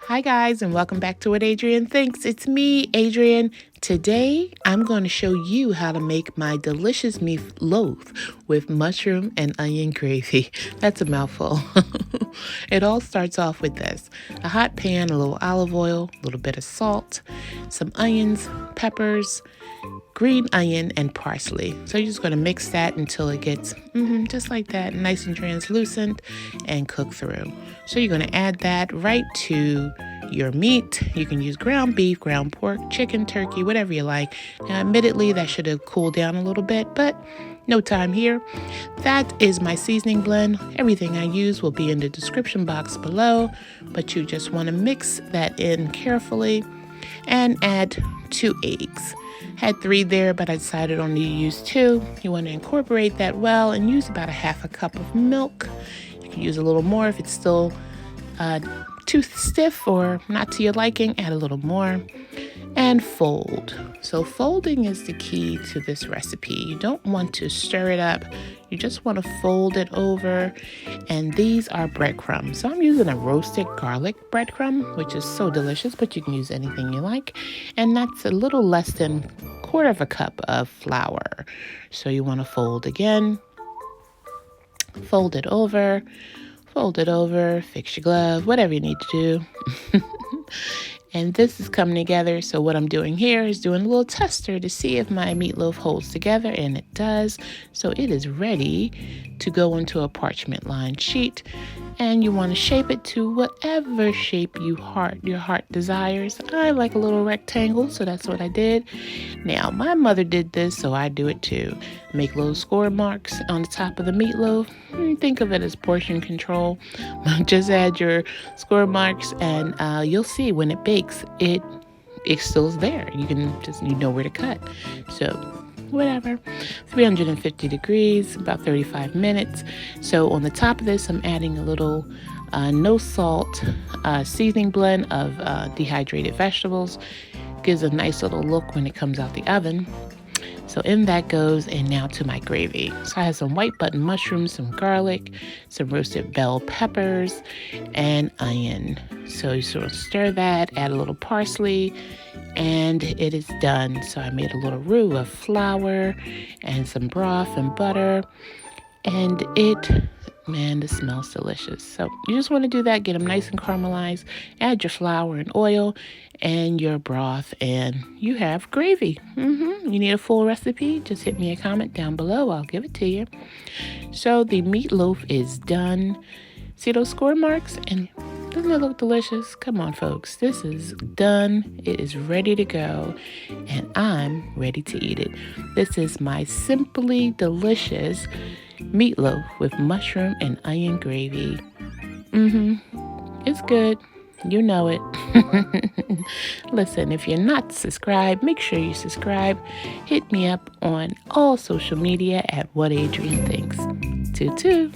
Hi guys, and welcome back to What Adrianne Thinks. It's me, Adrianne. Today, I'm going to show you how to make my delicious meatloaf with mushroom and onion gravy. That's a mouthful. It all starts off with this: a hot pan, a little olive oil, a little bit of salt, some onions, peppers, green onion, and parsley. So you're just going to mix that until it gets just like that, nice and translucent, and cook through. So you're going to add that right to your meat. You can use ground beef, ground pork, chicken, turkey, whatever you like. Now, admittedly, that should have cooled down a little bit, but no time here. That is my seasoning blend. Everything I use will be in the description box below, but you just want to mix that in carefully and add 2 eggs. Had 3 there, but I decided only to use 2. You want to incorporate that well and use about a half a cup of milk. You can use a little more if it's still too stiff or not to your liking. Add a little more and fold. So folding is the key to this recipe. You don't want to stir it up. You just want to fold it over. And these are breadcrumbs. So I'm using a roasted garlic breadcrumb, which is so delicious, but you can use anything you like. And that's a little less than 1/4 cup of flour. So you want to fold again, fold it over, fix your glove, whatever you need to do. And this is coming together. So what I'm doing here is doing a little tester to see if my meatloaf holds together, and it does. So it is ready to go into a parchment lined sheet. And you want to shape it to whatever shape your heart desires. I like a little rectangle, so that's what I did. Now, my mother did this, so I do it too. Make little score marks on the top of the meatloaf. Think of it as portion control. Just add your score marks, and you'll see when it bakes, it still is there. You know where to cut. So whatever, 350 degrees, about 35 minutes. So on the top of this, I'm adding a little no salt seasoning blend of dehydrated vegetables. Gives a nice little look when it comes out the oven. So in that goes, and now to my gravy. So I have some white button mushrooms, some garlic, some roasted bell peppers, and onion. So you sort of stir that, add a little parsley, and it is done. So I made a little roux of flour and some broth and butter, and this smells delicious. So you just want to do that, get them nice and caramelized, add your flour and oil and your broth, and you have gravy. You need a full recipe, just hit me a comment down below. I'll give it to you. So the meatloaf is done. See those score marks? And doesn't it look delicious? Come on, folks. This is done. It is ready to go, and I'm ready to eat it. This is my simply delicious meatloaf with mushroom and onion gravy. It's good. You know it. Listen, if you're not subscribed, make sure you subscribe. Hit me up on all social media at What Adrianne Thinks. Toot toot.